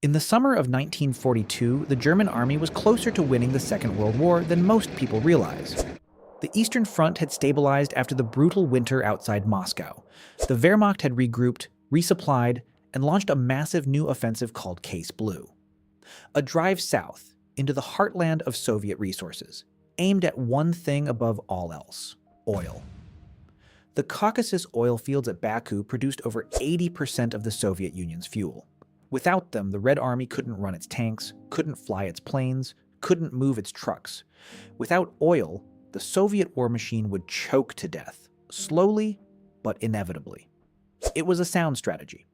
In the summer of 1942, the German army was closer to winning the Second World War than most people realize. The Eastern Front had stabilized after the brutal winter outside Moscow. The Wehrmacht had regrouped, resupplied, and launched a massive new offensive called Case Blue. A drive south into the heartland of Soviet resources, aimed at one thing above all else: oil. The Caucasus oil fields at Baku produced over 80% of the Soviet Union's fuel. Without them, the Red Army couldn't run its tanks, couldn't fly its planes, couldn't move its trucks. Without oil, the Soviet war machine would choke to death, slowly but inevitably. It was a sound strategy,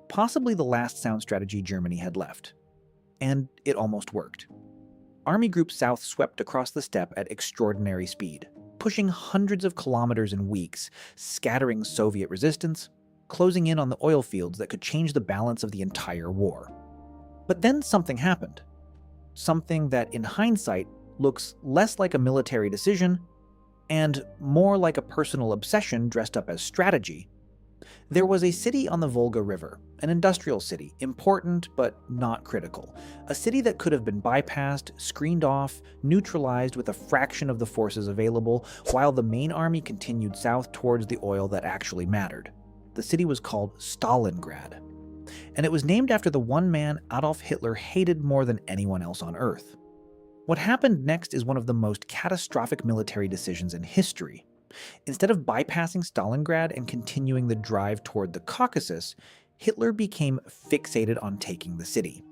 possibly the last sound strategy Germany had left. And it almost worked. Army Group South swept across the steppe at extraordinary speed, pushing hundreds of kilometers in weeks, scattering Soviet resistance, closing in on the oil fields that could change the balance of the entire war. But then something happened. Something that, in hindsight, looks less like a military decision and more like a personal obsession dressed up as strategy. There was a city on the Volga River, an industrial city, important but not critical. A city that could have been bypassed, screened off, neutralized with a fraction of the forces available, while the main army continued south towards the oil that actually mattered. The city was called Stalingrad, and it was named after the one man Adolf Hitler hated more than anyone else on Earth. What happened next is one of the most catastrophic military decisions in history. Instead of bypassing Stalingrad and continuing the drive toward the Caucasus, Hitler became fixated on taking the city.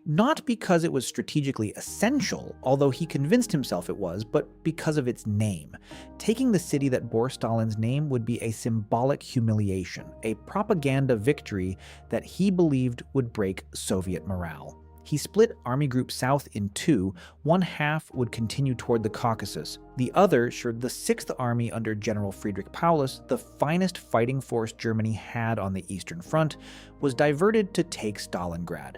Not because it was strategically essential, although he convinced himself it was, but because of its name. Taking the city that bore Stalin's name would be a symbolic humiliation, a propaganda victory that he believed would break Soviet morale. He split Army Group South in two. One half would continue toward the Caucasus. The other, shared the 6th Army under General Friedrich Paulus, the finest fighting force Germany had on the Eastern Front, was diverted to take Stalingrad.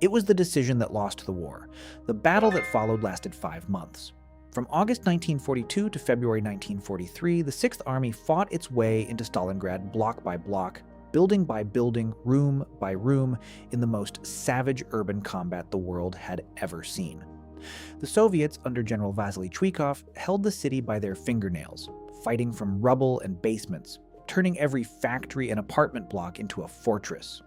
It was the decision that lost the war. The battle that followed lasted 5 months. From August 1942 to February 1943, the 6th Army fought its way into Stalingrad block by block, building by building, room by room, in the most savage urban combat the world had ever seen. The Soviets, under General Vasily Chuikov, held the city by their fingernails, fighting from rubble and basements, turning every factory and apartment block into a fortress.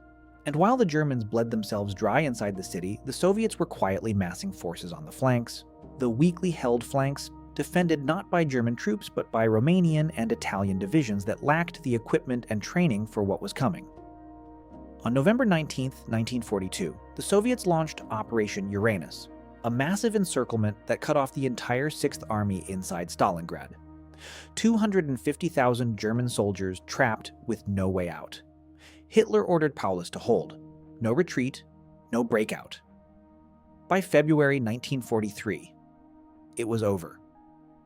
And while the Germans bled themselves dry inside the city, the Soviets were quietly massing forces on the flanks. The weakly held flanks, defended not by German troops but by Romanian and Italian divisions that lacked the equipment and training for what was coming. On November 19, 1942, the Soviets launched Operation Uranus, a massive encirclement that cut off the entire 6th Army inside Stalingrad. 250,000 German soldiers trapped with no way out. Hitler ordered Paulus to hold. No retreat, no breakout. By February 1943, it was over.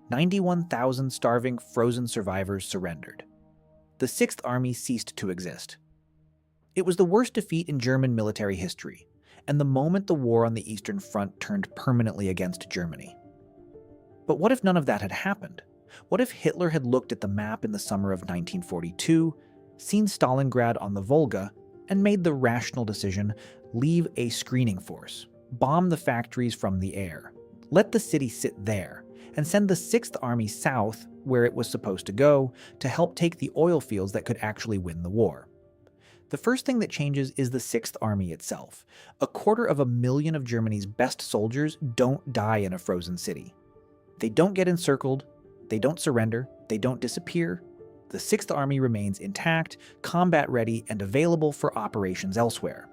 91,000 starving, frozen survivors surrendered. The 6th Army ceased to exist. It was the worst defeat in German military history, and the moment the war on the Eastern Front turned permanently against Germany. But what if none of that had happened? What if Hitler had looked at the map in the summer of 1942, seen Stalingrad on the Volga, and made the rational decision: leave a screening force, bomb the factories from the air, let the city sit there, and send the 6th Army south, where it was supposed to go, to help take the oil fields that could actually win the war. The first thing that changes is the 6th Army itself. 250,000 of Germany's best soldiers don't die in a frozen city. They don't get encircled, they don't surrender, they don't disappear. The 6th Army remains intact, combat-ready, and available for operations elsewhere.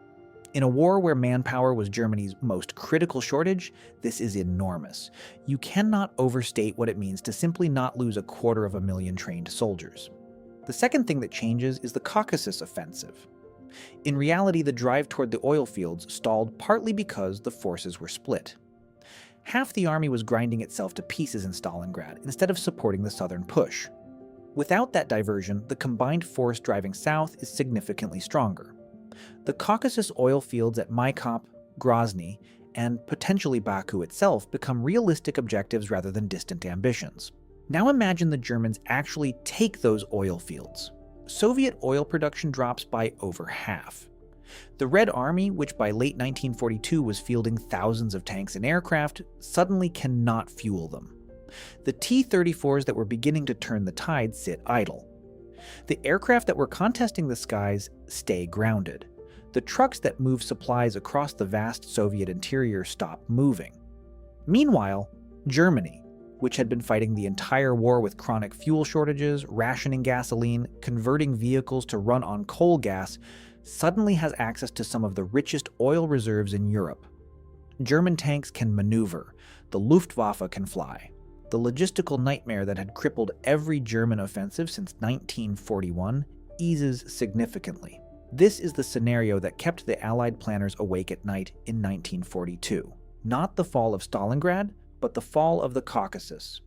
In a war where manpower was Germany's most critical shortage, this is enormous. You cannot overstate what it means to simply not lose 250,000 trained soldiers. The second thing that changes is the Caucasus offensive. In reality, the drive toward the oil fields stalled partly because the forces were split. Half the army was grinding itself to pieces in Stalingrad instead of supporting the southern push. Without that diversion, the combined force driving south is significantly stronger. The Caucasus oil fields at Maikop, Grozny, and potentially Baku itself become realistic objectives rather than distant ambitions. Now imagine the Germans actually take those oil fields. Soviet oil production drops by over half. The Red Army, which by late 1942 was fielding thousands of tanks and aircraft, suddenly cannot fuel them. The T-34s that were beginning to turn the tide sit idle. The aircraft that were contesting the skies stay grounded. The trucks that move supplies across the vast Soviet interior stop moving. Meanwhile, Germany, which had been fighting the entire war with chronic fuel shortages, rationing gasoline, converting vehicles to run on coal gas, suddenly has access to some of the richest oil reserves in Europe. German tanks can maneuver, the Luftwaffe can fly. The logistical nightmare that had crippled every German offensive since 1941 eases significantly. This is the scenario that kept the Allied planners awake at night in 1942. Not the fall of Stalingrad, but the fall of the Caucasus.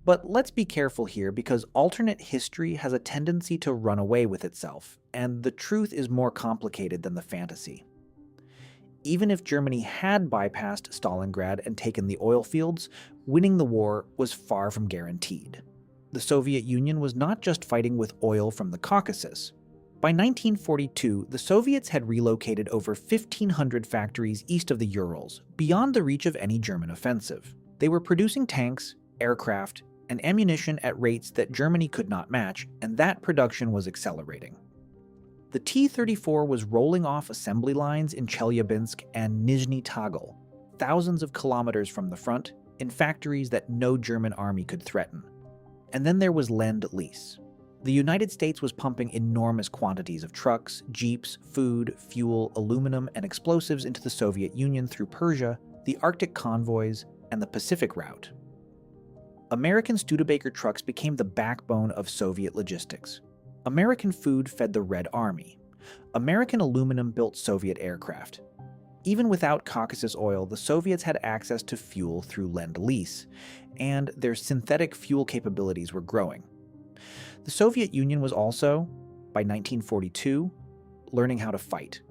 But let's be careful here because alternate history has a tendency to run away with itself, and the truth is more complicated than the fantasy. Even if Germany had bypassed Stalingrad and taken the oil fields, winning the war was far from guaranteed. The Soviet Union was not just fighting with oil from the Caucasus. By 1942, the Soviets had relocated over 1,500 factories east of the Urals, beyond the reach of any German offensive. They were producing tanks, aircraft, and ammunition at rates that Germany could not match, and that production was accelerating. The T-34 was rolling off assembly lines in Chelyabinsk and Nizhny Tagil, thousands of kilometers from the front, in factories that no German army could threaten. And then there was Lend-Lease. The United States was pumping enormous quantities of trucks, jeeps, food, fuel, aluminum, and explosives into the Soviet Union through Persia, the Arctic convoys, and the Pacific route. American Studebaker trucks became the backbone of Soviet logistics. American food fed the Red Army. American aluminum built Soviet aircraft. Even without Caucasus oil, the Soviets had access to fuel through Lend-Lease, and their synthetic fuel capabilities were growing. The Soviet Union was also, by 1942, learning how to fight.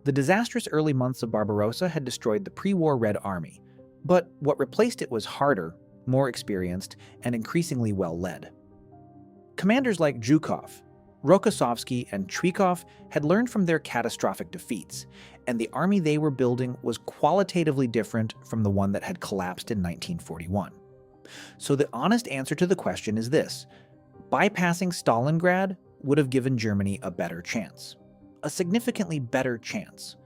The disastrous early months of Barbarossa had destroyed the pre-war Red Army, but what replaced it was harder, more experienced, and increasingly well-led. Commanders like Zhukov, Rokossovsky, and Chuikov had learned from their catastrophic defeats, and the army they were building was qualitatively different from the one that had collapsed in 1941. So the honest answer to the question is this: bypassing Stalingrad would have given Germany a better chance. A significantly better chance.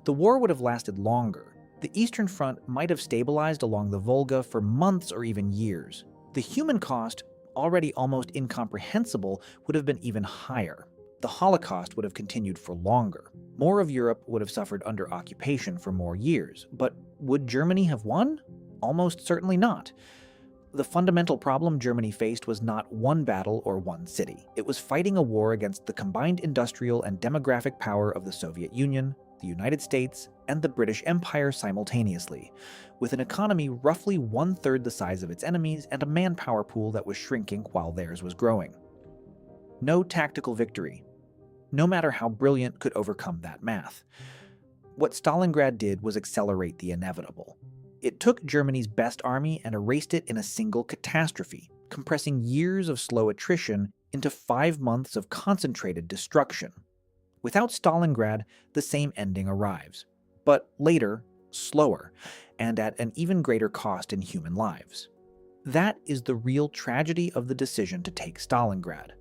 The war would have lasted longer. The Eastern Front might have stabilized along the Volga for months or even years. The human cost, already almost incomprehensible, would have been even higher. The Holocaust would have continued for longer. More of Europe would have suffered under occupation for more years. But would Germany have won? Almost certainly not. The fundamental problem Germany faced was not one battle or one city. It was fighting a war against the combined industrial and demographic power of the Soviet Union, the United States, and the British Empire simultaneously, with an economy roughly one-third the size of its enemies and a manpower pool that was shrinking while theirs was growing. No tactical victory, no matter how brilliant, could overcome that math. What Stalingrad did was accelerate the inevitable. It took Germany's best army and erased it in a single catastrophe, compressing years of slow attrition into 5 months of concentrated destruction. Without Stalingrad, the same ending arrives, but later, slower, and at an even greater cost in human lives. That is the real tragedy of the decision to take Stalingrad.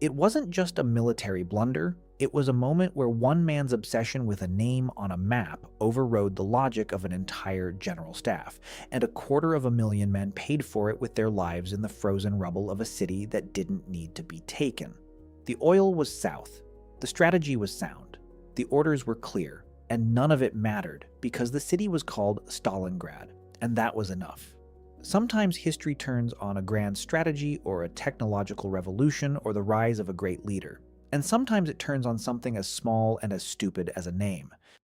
It wasn't just a military blunder, it was a moment where one man's obsession with a name on a map overrode the logic of an entire general staff, and 250,000 men paid for it with their lives in the frozen rubble of a city that didn't need to be taken. The oil was south. The strategy was sound. The orders were clear, and none of it mattered because the city was called Stalingrad, and that was enough. Sometimes history turns on a grand strategy or a technological revolution or the rise of a great leader, and sometimes it turns on something as small and as stupid as a name.